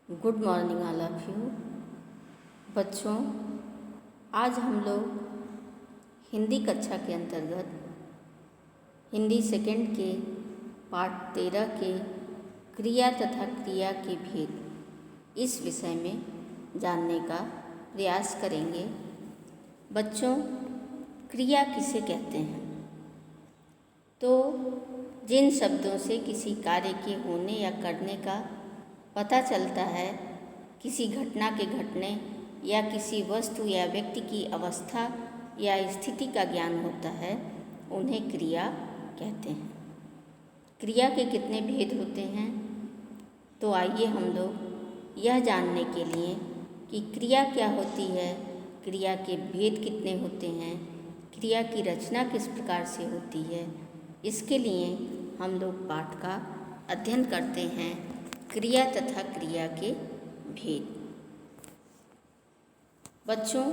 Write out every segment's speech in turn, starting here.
Good morning all of you. बच्चों, आज हम लोग हिंदी कक्षा के अंतर्गत हिंदी सेकंड के पाठ 13 के क्रिया तथा क्रिया के भेद इस विषय में जानने का प्रयास करेंगे। बच्चों, क्रिया किसे कहते हैं? तो जिन शब्दों से किसी कार्य के होने या करने का पता चलता है, किसी घटना के घटने या किसी वस्तु या व्यक्ति की अवस्था या स्थिति का ज्ञान होता है, उन्हें क्रिया कहते हैं। क्रिया के कितने भेद होते हैं? तो आइए हम लोग यह जानने के लिए कि क्रिया क्या होती है, क्रिया के भेद कितने होते हैं, क्रिया की रचना किस प्रकार से होती है, इसके लिए हम लोग पाठ का अध्ययन करते हैं। क्रिया तथा क्रिया के भेद। बच्चों,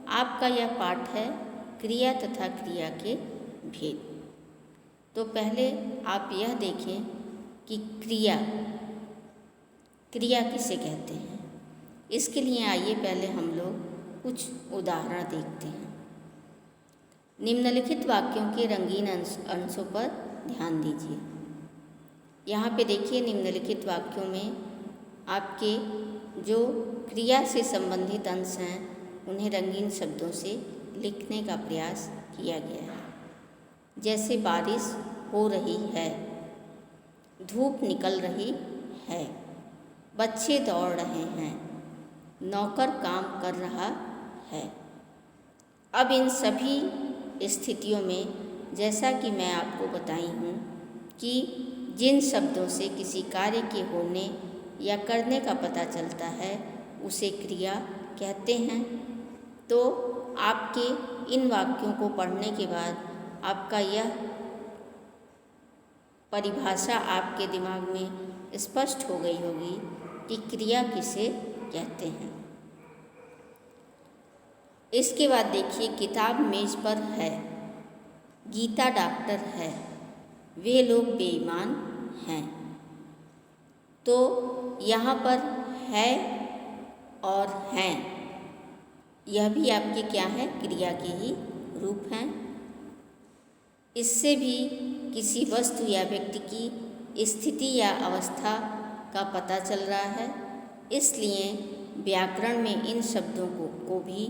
आपका यह पाठ है क्रिया तथा क्रिया के भेद। तो पहले आप यह देखें कि क्रिया किसे कहते हैं। इसके लिए आइए पहले हम लोग कुछ उदाहरण देखते हैं। निम्नलिखित वाक्यों के रंगीन अंशों पर ध्यान दीजिए। यहाँ पे देखिए, निम्नलिखित वाक्यों में आपके जो क्रिया से संबंधित अंश हैं, उन्हें रंगीन शब्दों से लिखने का प्रयास किया गया है। जैसे बारिश हो रही है, धूप निकल रही है, बच्चे दौड़ रहे हैं, नौकर काम कर रहा है। अब इन सभी स्थितियों में, जैसा कि मैं आपको बताई हूँ कि जिन शब्दों से किसी कार्य के होने या करने का पता चलता है, उसे क्रिया कहते हैं। तो आपके इन वाक्यों को पढ़ने के बाद आपका यह परिभाषा आपके दिमाग में स्पष्ट हो गई होगी कि क्रिया किसे कहते हैं। इसके बाद देखिए, किताब मेज पर है, गीता डॉक्टर है, वे लोग बेईमान हैं। तो यहाँ पर है और हैं, यह भी आपके क्या है, क्रिया के ही रूप हैं। इससे भी किसी वस्तु या व्यक्ति की स्थिति या अवस्था का पता चल रहा है, इसलिए व्याकरण में इन शब्दों को भी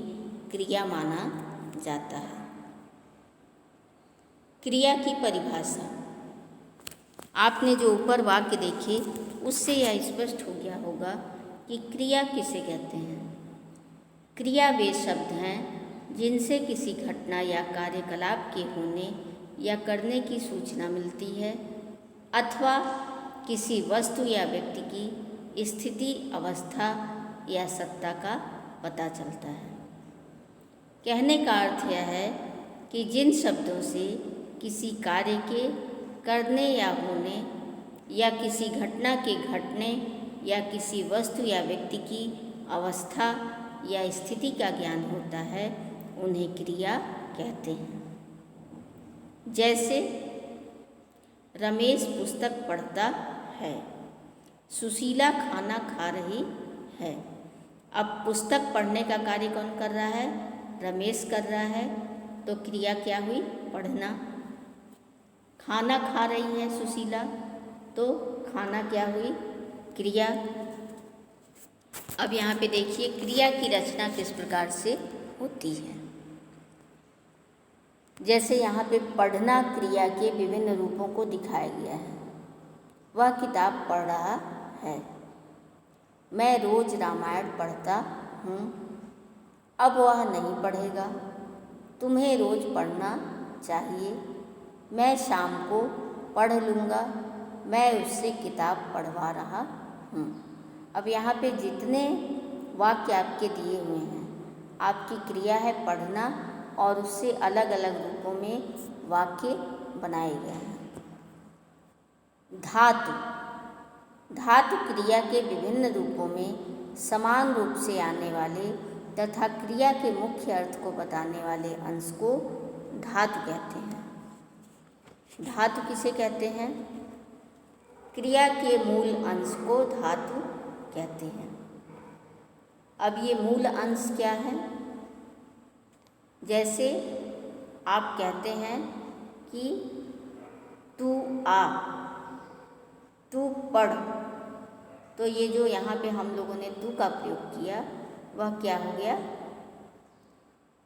क्रिया माना जाता है। क्रिया की परिभाषा आपने जो ऊपर वाक्य देखे, उससे यह स्पष्ट हो गया होगा कि क्रिया किसे कहते हैं। क्रिया वे शब्द हैं जिनसे किसी घटना या कार्यकलाप के होने या करने की सूचना मिलती है, अथवा किसी वस्तु या व्यक्ति की स्थिति, अवस्था या सत्ता का पता चलता है। कहने का अर्थ यह है कि जिन शब्दों से किसी कार्य के करने या होने या किसी घटना के घटने या किसी वस्तु या व्यक्ति की अवस्था या स्थिति का ज्ञान होता है, उन्हें क्रिया कहते हैं। जैसे रमेश पुस्तक पढ़ता है, सुशीला खाना खा रही है। अब पुस्तक पढ़ने का कार्य कौन कर रहा है? रमेश कर रहा है। तो क्रिया क्या हुई? पढ़ना। खाना खा रही है सुशीला, तो खाना क्या हुई? क्रिया। अब यहाँ पे देखिए, क्रिया की रचना किस प्रकार से होती है। जैसे यहाँ पे पढ़ना क्रिया के विभिन्न रूपों को दिखाया गया है। वह किताब पढ़ रहा है। मैं रोज रामायण पढ़ता हूँ। अब वह नहीं पढ़ेगा। तुम्हें रोज पढ़ना चाहिए। मैं शाम को पढ़ लूँगा। मैं उससे किताब पढ़वा रहा हूँ। अब यहाँ पे जितने वाक्य आपके दिए हुए हैं, आपकी क्रिया है पढ़ना, और उससे अलग अलग रूपों में वाक्य बनाए गए हैं। धातु क्रिया के विभिन्न रूपों में समान रूप से आने वाले तथा क्रिया के मुख्य अर्थ को बताने वाले अंश को धातु कहते हैं। धातु किसे कहते हैं? क्रिया के मूल अंश को धातु कहते हैं। अब ये मूल अंश क्या है? जैसे आप कहते हैं कि तू आ, तू पढ़, तो ये जो यहाँ पे हम लोगों ने तू का प्रयोग किया वह क्या हो गया?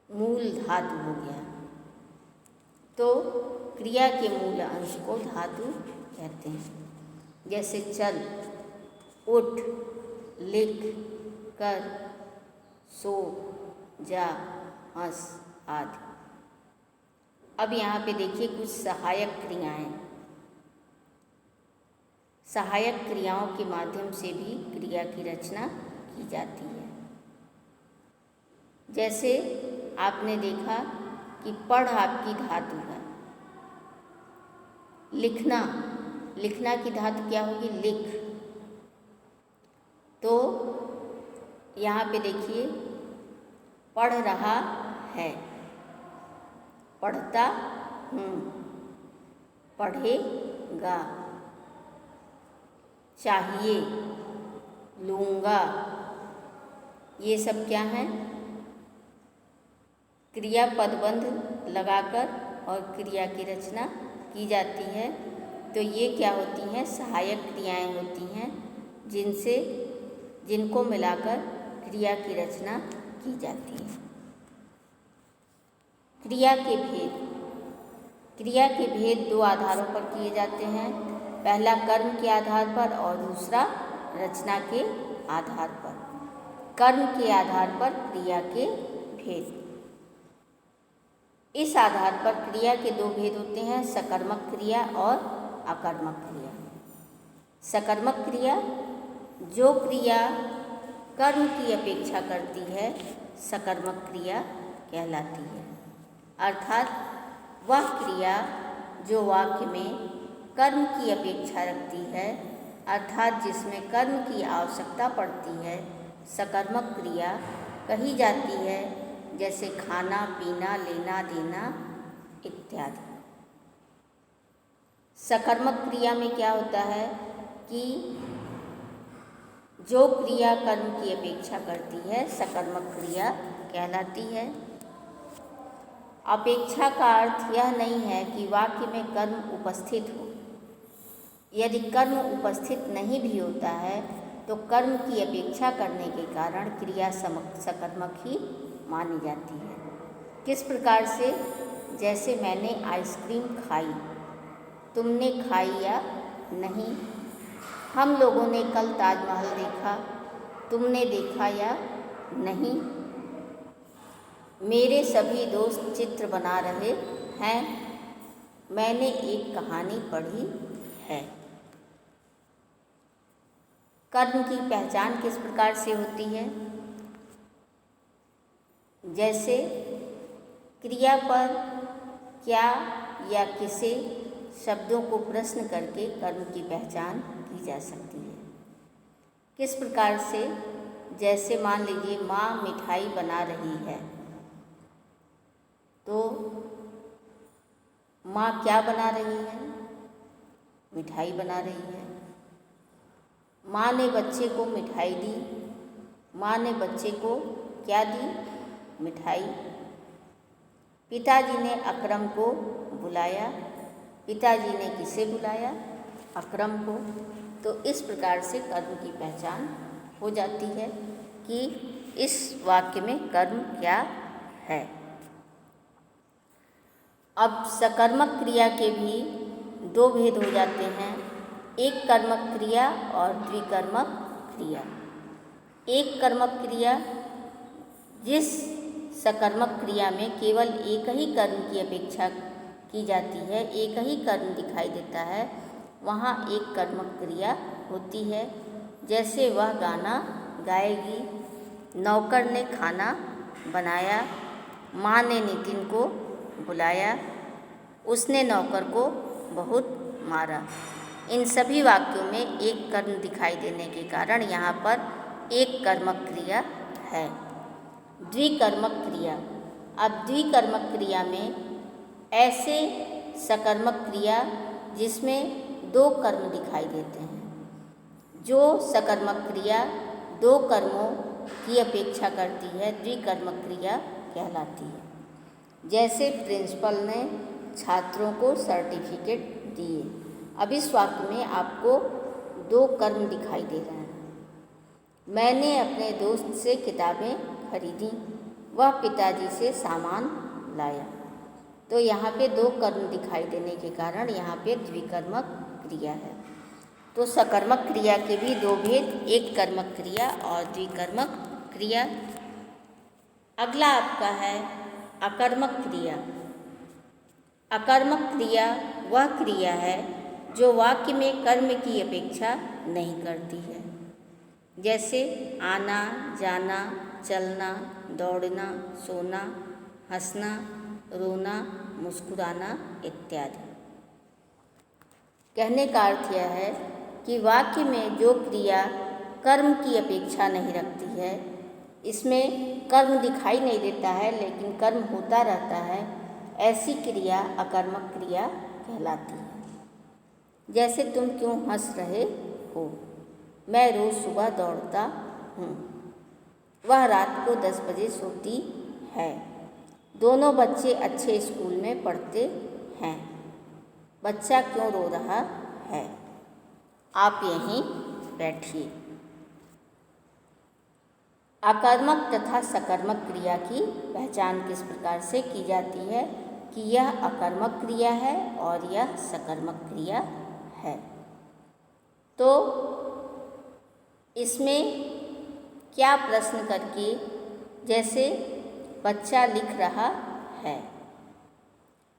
मूल धातु हो गया। तो क्रिया के मूल अंश को धातु कहते हैं। जैसे चल, उठ, लिख, कर, सो, जा, हंस आदि। अब यहाँ पे देखिए कुछ सहायक क्रियाएं। सहायक क्रियाओं के माध्यम से भी क्रिया की रचना की जाती है। जैसे आपने देखा कि पढ़ आपकी धातु है। लिखना, लिखना की धातु क्या होगी? लिख। तो यहाँ पे देखिए पढ़ रहा है, पढ़ता हूँ, पढ़ेगा, चाहिए, लूँगा, ये सब क्या हैं? क्रिया पदबंध लगाकर और क्रिया की रचना की जाती है। तो ये क्या होती हैं? सहायक क्रियाएं होती हैं जिनको मिलाकर क्रिया की रचना की जाती है। क्रिया के भेद। क्रिया के भेद दो आधारों पर किए जाते हैं। पहला कर्म के आधार पर और दूसरा रचना के आधार पर। कर्म के आधार पर क्रिया के भेद। इस आधार पर क्रिया के दो भेद होते हैं, सकर्मक क्रिया और अकर्मक क्रिया। सकर्मक क्रिया, जो क्रिया कर्म की अपेक्षा करती है, सकर्मक क्रिया कहलाती है। अर्थात वह क्रिया जो वाक्य में कर्म की अपेक्षा रखती है, अर्थात जिसमें कर्म की आवश्यकता पड़ती है, सकर्मक क्रिया कही जाती है। जैसे खाना, पीना, लेना, देना इत्यादि। सकर्मक क्रिया में क्या होता है कि जो क्रिया कर्म की अपेक्षा करती है, सकर्मक क्रिया कहलाती है। अपेक्षा का अर्थ यह नहीं है कि वाक्य में कर्म उपस्थित हो। यदि कर्म उपस्थित नहीं भी होता है तो कर्म की अपेक्षा करने के कारण क्रिया सकर्मक ही मानी जाती है। किस प्रकार से? जैसे मैंने आइसक्रीम खाई, तुमने खाई या नहीं? हम लोगों ने कल ताजमहल देखा, तुमने देखा या नहीं? मेरे सभी दोस्त चित्र बना रहे हैं, मैंने एक कहानी पढ़ी है। कर्म की पहचान किस प्रकार से होती है? जैसे क्रिया पर क्या या किसे शब्दों को प्रश्न करके कर्म की पहचान की जा सकती है। किस प्रकार से? जैसे मान लीजिए माँ मिठाई बना रही है, तो माँ क्या बना रही है? मिठाई बना रही है। माँ ने बच्चे को मिठाई दी। माँ ने बच्चे को क्या दी? मिठाई। पिताजी ने अकरम को बुलाया। पिताजी ने किसे बुलाया? अकरम को। तो इस प्रकार से कर्म की पहचान हो जाती है कि इस वाक्य में कर्म क्या है। अब सकर्मक क्रिया के भी दो भेद हो जाते हैं, एक कर्मक क्रिया और द्विकर्मक क्रिया। एक कर्मक क्रिया, जिस सकर्मक क्रिया में केवल एक ही कर्म की अपेक्षा की जाती है, एक ही कर्म दिखाई देता है, वहाँ एक कर्मक क्रिया होती है। जैसे वह गाना गाएगी, नौकर ने खाना बनाया, माँ ने नितिन को बुलाया, उसने नौकर को बहुत मारा। इन सभी वाक्यों में एक कर्म दिखाई देने के कारण यहाँ पर एक कर्मक क्रिया है। द्विकर्मक क्रिया। अब द्विकर्मक क्रिया में ऐसे सकर्मक क्रिया जिसमें दो कर्म दिखाई देते हैं। जो सकर्मक क्रिया दो कर्मों की अपेक्षा करती है द्विकर्मक क्रिया कहलाती है। जैसे प्रिंसिपल ने छात्रों को सर्टिफिकेट दिए। अब इस वाक्य में आपको दो कर्म दिखाई दे रहे हैं। मैंने अपने दोस्त से किताबें खरीदी, वह पिताजी से सामान लाया। तो यहाँ पे दो कर्म दिखाई देने के कारण यहाँ पे द्विकर्मक क्रिया है। तो सकर्मक क्रिया के भी दो भेद, एक कर्मक क्रिया और द्विकर्मक क्रिया। अगला आपका है अकर्मक क्रिया। अकर्मक क्रिया वह क्रिया है जो वाक्य में कर्म की अपेक्षा नहीं करती है। जैसे आना, जाना, चलना, दौड़ना, सोना, हंसना, रोना, मुस्कुराना इत्यादि। कहने का अर्थ यह है कि वाक्य में जो क्रिया कर्म की अपेक्षा नहीं रखती है, इसमें कर्म दिखाई नहीं देता है लेकिन कर्म होता रहता है, ऐसी क्रिया अकर्मक क्रिया कहलाती है। जैसे तुम क्यों हंस रहे हो? मैं रोज़ सुबह दौड़ता हूँ। वह रात को 10 बजे सोती है। दोनों बच्चे अच्छे स्कूल में पढ़ते हैं। बच्चा क्यों रो रहा है? आप यहीं बैठिए। अकर्मक तथा सकर्मक क्रिया की पहचान किस प्रकार से की जाती है कि यह अकर्मक क्रिया है और यह सकर्मक क्रिया है। तो इसमें क्या प्रश्न करके, जैसे बच्चा लिख रहा है।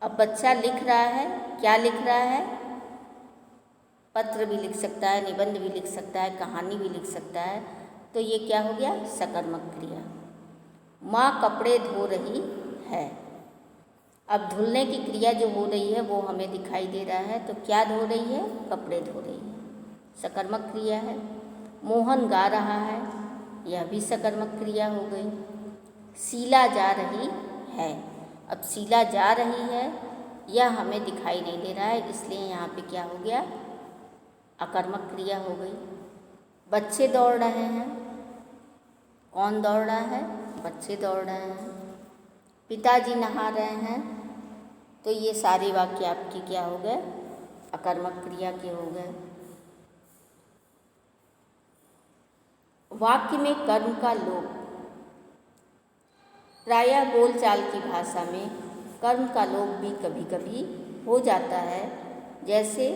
अब बच्चा लिख रहा है, क्या लिख रहा है? पत्र भी लिख सकता है, निबंध भी लिख सकता है, कहानी भी लिख सकता है। तो ये क्या हो गया? सकर्मक क्रिया। माँ कपड़े धो रही है। अब धुलने की क्रिया जो हो रही है वो हमें दिखाई दे रहा है। तो क्या धो रही है? कपड़े धो रही है, सकर्मक क्रिया है। मोहन गा रहा है, यह भी सकर्मक क्रिया हो गई। शीला जा रही है। अब शीला जा रही है, यह हमें दिखाई नहीं दे रहा है, इसलिए यहाँ पे क्या हो गया? अकर्मक क्रिया हो गई। बच्चे दौड़ रहे हैं। कौन दौड़ रहा है? बच्चे दौड़ रहे हैं। पिताजी नहा रहे हैं। तो ये सारे वाक्य आपके क्या हो गए? अकर्मक क्रिया के हो गए। वाक्य में कर्म का लोप। प्रायः बोलचाल की भाषा में कर्म का लोप भी कभी कभी हो जाता है। जैसे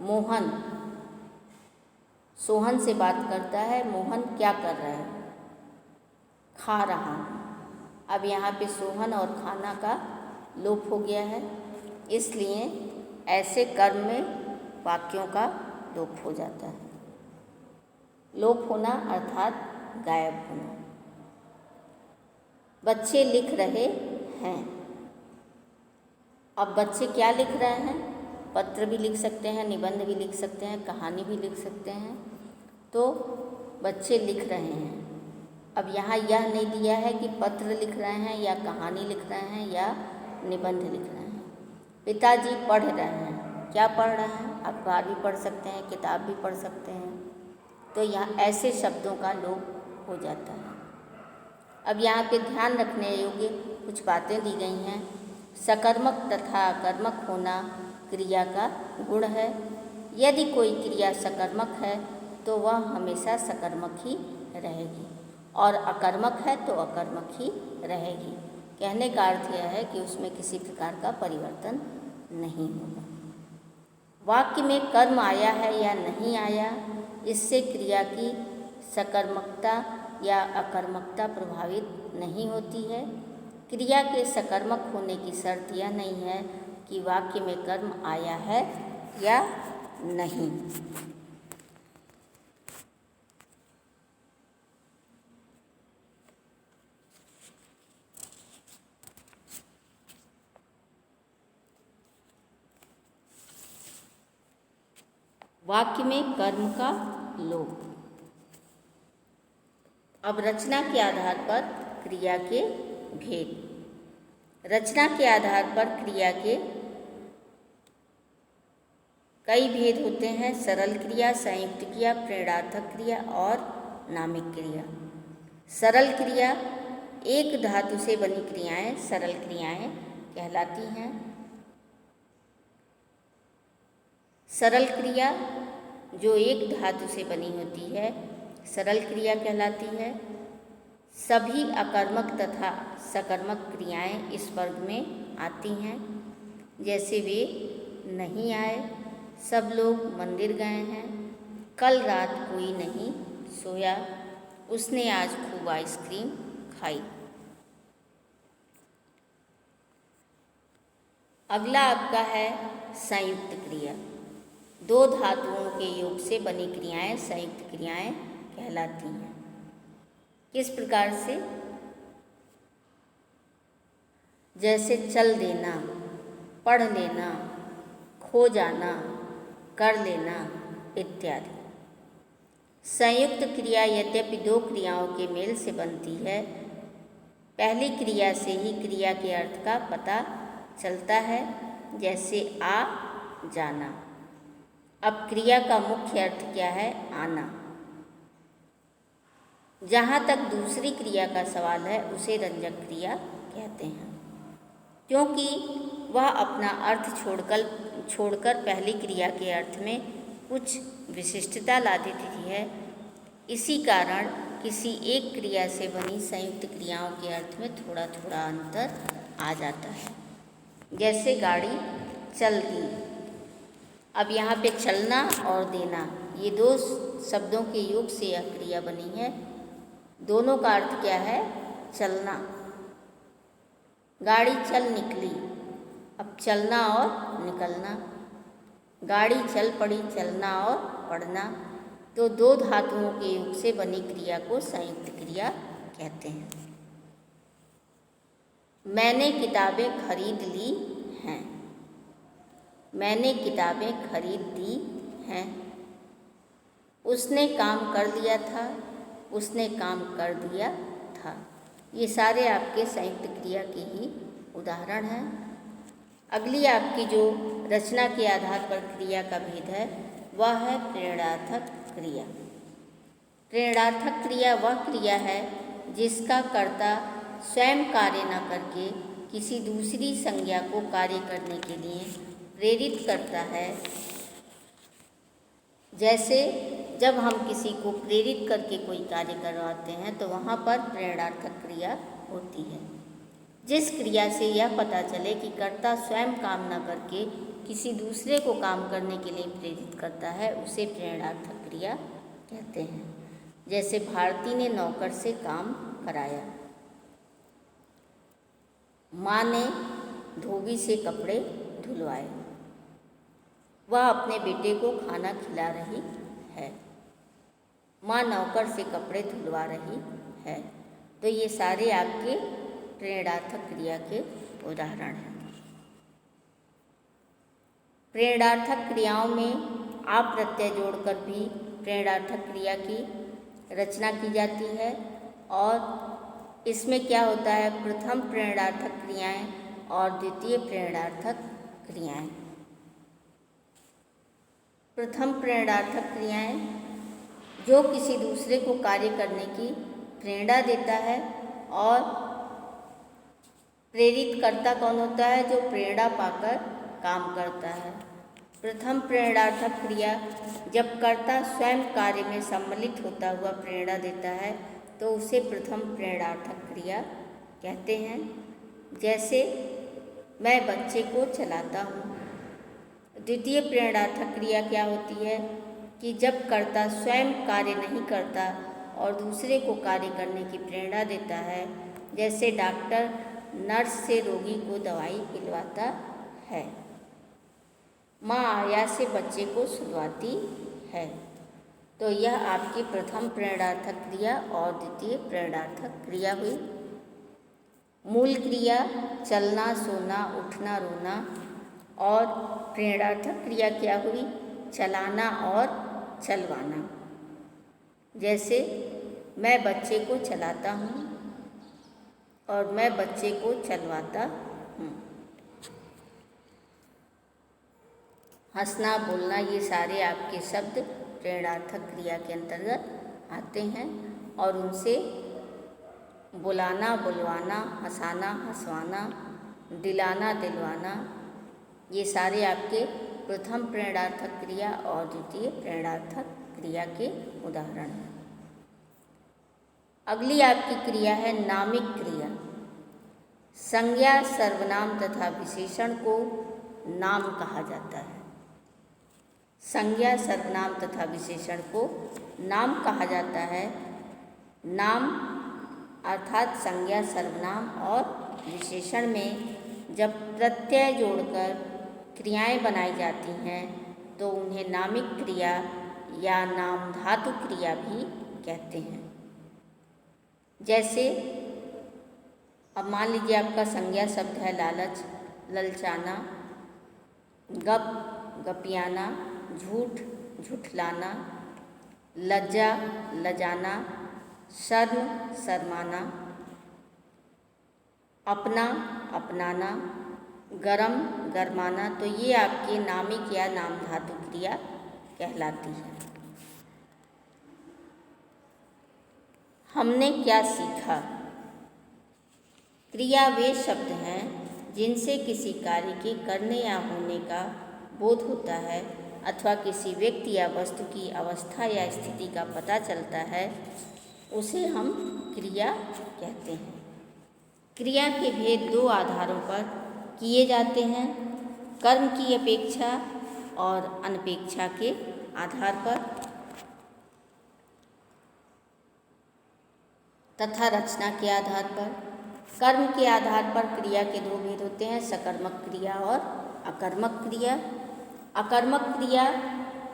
मोहन सोहन से बात करता है। मोहन क्या कर रहा है? खा रहा है। अब यहाँ पे सोहन और खाना का लोप हो गया है, इसलिए ऐसे कर्म में वाक्यों का लोप हो जाता है। लोप होना अर्थात गायब होना। बच्चे लिख रहे हैं। अब बच्चे क्या लिख रहे हैं? पत्र भी लिख सकते हैं, निबंध भी लिख सकते हैं, कहानी भी लिख सकते हैं। तो बच्चे लिख रहे हैं। अब यहाँ यह नहीं दिया है कि पत्र लिख रहे हैं या कहानी लिख रहे हैं या निबंध लिख रहे हैं। पिताजी पढ़ रहे हैं। क्या पढ़ रहे हैं? अखबार भी पढ़ सकते हैं, किताब भी पढ़ सकते हैं। तो यहाँ ऐसे शब्दों का लोप हो जाता है। अब यहाँ पे ध्यान रखने योग्य कुछ बातें दी गई हैं। सकर्मक तथा अकर्मक होना क्रिया का गुण है। यदि कोई क्रिया सकर्मक है तो वह हमेशा सकर्मक ही रहेगी और अकर्मक है तो अकर्मक ही रहेगी। कहने का अर्थ यह है कि उसमें किसी प्रकार का परिवर्तन नहीं होगा। वाक्य में कर्म आया है या नहीं आया, इससे क्रिया की सकर्मकता या अकर्मकता प्रभावित नहीं होती है। क्रिया के सकर्मक होने की शर्त यह नहीं है कि वाक्य में कर्म आया है या नहीं। वाक्य में कर्म का लोप। अब रचना के आधार पर क्रिया के भेद। रचना के आधार पर क्रिया के कई भेद होते हैं, सरल क्रिया, संयुक्त क्रिया, प्रेरणार्थक क्रिया और नामिक क्रिया। सरल क्रिया एक धातु से बनी क्रियाएं सरल क्रियाएं कहलाती हैं। सरल क्रिया जो एक धातु से बनी होती है सरल क्रिया कहलाती है। सभी अकर्मक तथा सकर्मक क्रियाएं इस वर्ग में आती हैं, जैसे वे नहीं आए, सब लोग मंदिर गए हैं, कल रात कोई नहीं सोया, उसने आज खूब आइसक्रीम खाई। अगला आपका है संयुक्त क्रिया। दो धातुओं के योग से बनी क्रियाएं संयुक्त क्रियाएं कहलाती हैं। किस प्रकार से? जैसे चल देना, पढ़ लेना, खो जाना, कर लेना इत्यादि। संयुक्त क्रिया यद्यपि दो क्रियाओं के मेल से बनती है, पहली क्रिया से ही क्रिया के अर्थ का पता चलता है, जैसे आ जाना। अब क्रिया का मुख्य अर्थ क्या है? आना। जहाँ तक दूसरी क्रिया का सवाल है उसे रंजक क्रिया कहते हैं, क्योंकि वह अपना अर्थ छोड़कर पहली क्रिया के अर्थ में कुछ विशिष्टता ला देती है। इसी कारण किसी एक क्रिया से बनी संयुक्त क्रियाओं के अर्थ में थोड़ा थोड़ा अंतर आ जाता है। जैसे गाड़ी चल दी। अब यहाँ पे चलना और देना ये दो शब्दों के योग से यह क्रिया बनी है। दोनों का अर्थ क्या है? चलना। गाड़ी चल निकली। अब चलना और निकलना। गाड़ी चल पड़ी, चलना और पढ़ना। तो दो धातुओं के योग से बनी क्रिया को संयुक्त क्रिया कहते हैं। मैंने किताबें खरीद ली हैं। मैंने किताबें खरीद दी हैं। उसने काम कर लिया था। उसने काम कर दिया था। ये सारे आपके संयुक्त क्रिया के ही उदाहरण हैं। अगली आपकी जो रचना के आधार पर क्रिया का भेद है वह है प्रेरणार्थक क्रिया। प्रेरणार्थक क्रिया वह क्रिया है जिसका कर्ता स्वयं कार्य न करके किसी दूसरी संज्ञा को कार्य करने के लिए प्रेरित करता है। जैसे जब हम किसी को प्रेरित करके कोई कार्य करवाते हैं तो वहाँ पर प्रेरणार्थक क्रिया होती है। जिस क्रिया से यह पता चले कि कर्ता स्वयं काम न करके किसी दूसरे को काम करने के लिए प्रेरित करता है उसे प्रेरणार्थक क्रिया कहते हैं। जैसे भारती ने नौकर से काम कराया। माँ ने धोबी से कपड़े धुलवाए। वह अपने बेटे को खाना खिला रही है। माँ नौकर से कपड़े धुलवा रही है। तो ये सारे आपके प्रेरणार्थक क्रिया के उदाहरण हैं। प्रेरणार्थक क्रियाओं में आप प्रत्यय जोड़कर भी प्रेरणार्थक क्रिया की रचना की जाती है। और इसमें क्या होता है? प्रथम प्रेरणार्थक क्रियाएं और द्वितीय प्रेरणार्थक क्रियाएं। प्रथम प्रेरणार्थक क्रियाएं जो किसी दूसरे को कार्य करने की प्रेरणा देता है, और प्रेरित करता कौन होता है? जो प्रेरणा पाकर काम करता है। प्रथम प्रेरणार्थक क्रिया जब कर्ता स्वयं कार्य में सम्मिलित होता हुआ प्रेरणा देता है तो उसे प्रथम प्रेरणार्थक क्रिया कहते हैं। जैसे मैं बच्चे को चलाता हूँ। द्वितीय प्रेरणार्थक क्रिया क्या होती है कि जब कर्ता स्वयं कार्य नहीं करता और दूसरे को कार्य करने की प्रेरणा देता है। जैसे डॉक्टर नर्स से रोगी को दवाई पिलवाता है। माँ आया से बच्चे को सुलवाती है। तो यह आपकी प्रथम प्रेरणार्थक क्रिया और द्वितीय प्रेरणार्थक क्रिया हुई। मूल क्रिया चलना, सोना, उठना, रोना, और प्रेरणार्थक क्रिया क्या हुई? चलाना और चलवाना। जैसे मैं बच्चे को चलाता हूँ और मैं बच्चे को चलवाता हूँ। हंसना, बोलना, ये सारे आपके शब्द प्रेरणार्थक क्रिया के अंतर्गत आते हैं और उनसे बुलाना, बुलवाना, हंसाना, हंसवाना, दिलाना, दिलवाना, ये सारे आपके प्रथम प्रेरणार्थक क्रिया और द्वितीय प्रेरणार्थक क्रिया के उदाहरण हैं। अगली आपकी क्रिया है नामिक क्रिया। संज्ञा, सर्वनाम तथा विशेषण को नाम कहा जाता है। संज्ञा, सर्वनाम तथा विशेषण को नाम कहा जाता है। नाम अर्थात संज्ञा, सर्वनाम और विशेषण में जब प्रत्यय जोड़कर क्रियाएं बनाई जाती हैं तो उन्हें नामिक क्रिया या नाम धातु क्रिया भी कहते हैं। जैसे अब मान लीजिए आपका संज्ञा शब्द है लालच, ललचाना, गप, गपियाना, झूठ, झुठलाना, लज्जा, लजाना, शर्म, शर्माना, अपना, अपनाना, गरम, गरमाना, तो ये आपके नामिक या नाम धातु क्रिया कहलाती है। हमने क्या सीखा? क्रिया वे शब्द हैं जिनसे किसी कार्य के करने या होने का बोध होता है अथवा किसी व्यक्ति या वस्तु की अवस्था या स्थिति का पता चलता है, उसे हम क्रिया कहते हैं। क्रिया के भेद दो आधारों पर किए जाते हैं, कर्म की अपेक्षा और अनपेक्षा के आधार पर तथा रचना के आधार पर। कर्म के आधार पर क्रिया के दो भेद होते हैं, सकर्मक क्रिया और अकर्मक क्रिया। अकर्मक क्रिया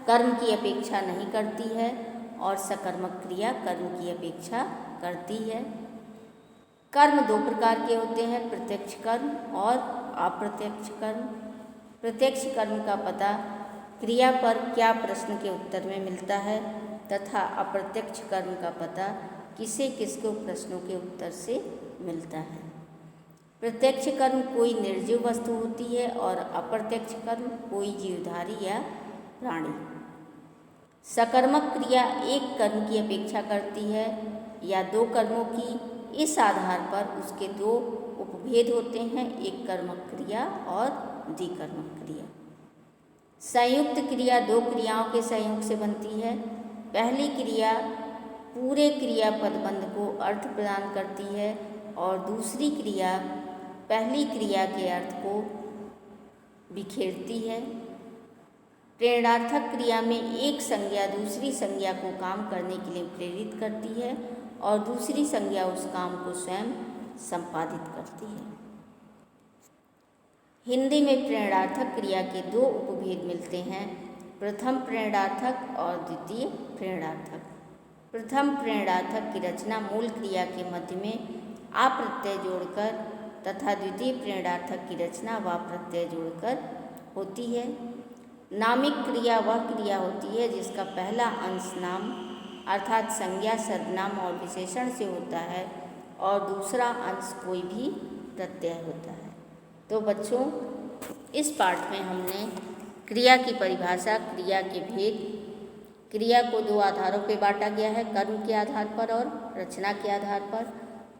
कर्म की अपेक्षा नहीं करती है और सकर्मक क्रिया कर्म की अपेक्षा करती है। कर्म दो प्रकार के होते हैं, प्रत्यक्ष कर्म और अप्रत्यक्ष कर्म। प्रत्यक्ष कर्म का पता क्रिया पर क्या प्रश्न के उत्तर में मिलता है तथा अप्रत्यक्ष कर्म का पता किसे किसको प्रश्नों के उत्तर से मिलता है। प्रत्यक्ष कर्म कोई निर्जीव वस्तु होती है और अप्रत्यक्ष कर्म कोई जीवधारी या प्राणी। सकर्मक क्रिया एक कर्म की अपेक्षा करती है या दो कर्मों की। इस आधार पर उसके दो उपभेद होते हैं, एक कर्मक क्रिया और द्विकर्मक क्रिया। संयुक्त क्रिया दो क्रियाओं के संयोग से बनती है। पहली क्रिया पूरे क्रियापद बंध को अर्थ प्रदान करती है और दूसरी क्रिया पहली क्रिया के अर्थ को बिखेरती है। प्रेरणार्थक क्रिया में एक संज्ञा दूसरी संज्ञा को काम करने के लिए प्रेरित करती है और दूसरी संज्ञा उस काम को स्वयं संपादित करती है। हिंदी में प्रेरणार्थक क्रिया के दो उपभेद मिलते हैं, प्रथम प्रेरणार्थक और द्वितीय प्रेरणार्थक। प्रथम प्रेरणार्थक की रचना मूल क्रिया के मध्य में आ प्रत्यय जोड़कर तथा द्वितीय प्रेरणार्थक की रचना व प्रत्यय जोड़कर होती है। नामिक क्रिया वह क्रिया होती है जिसका पहला अंश नाम अर्थात संज्ञा, सर्वनाम और विशेषण से होता है और दूसरा अंश कोई भी प्रत्यय होता है। तो बच्चों, इस पाठ में हमने क्रिया की परिभाषा, क्रिया के भेद, क्रिया को दो आधारों पर बांटा गया है, कर्म के आधार पर और रचना के आधार पर।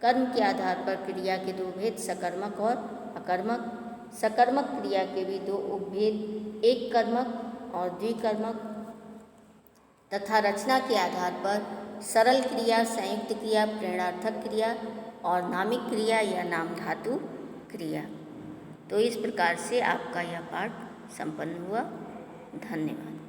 कर्म के आधार पर क्रिया के दो भेद, सकर्मक और अकर्मक। सकर्मक क्रिया के भी दो उपभेद, एक कर्मक और द्विकर्मक। तथा रचना के आधार पर सरल क्रिया, संयुक्त क्रिया, प्रेरणार्थक क्रिया और नामिक क्रिया या नाम धातु क्रिया। तो इस प्रकार से आपका यह पाठ संपन्न हुआ। धन्यवाद।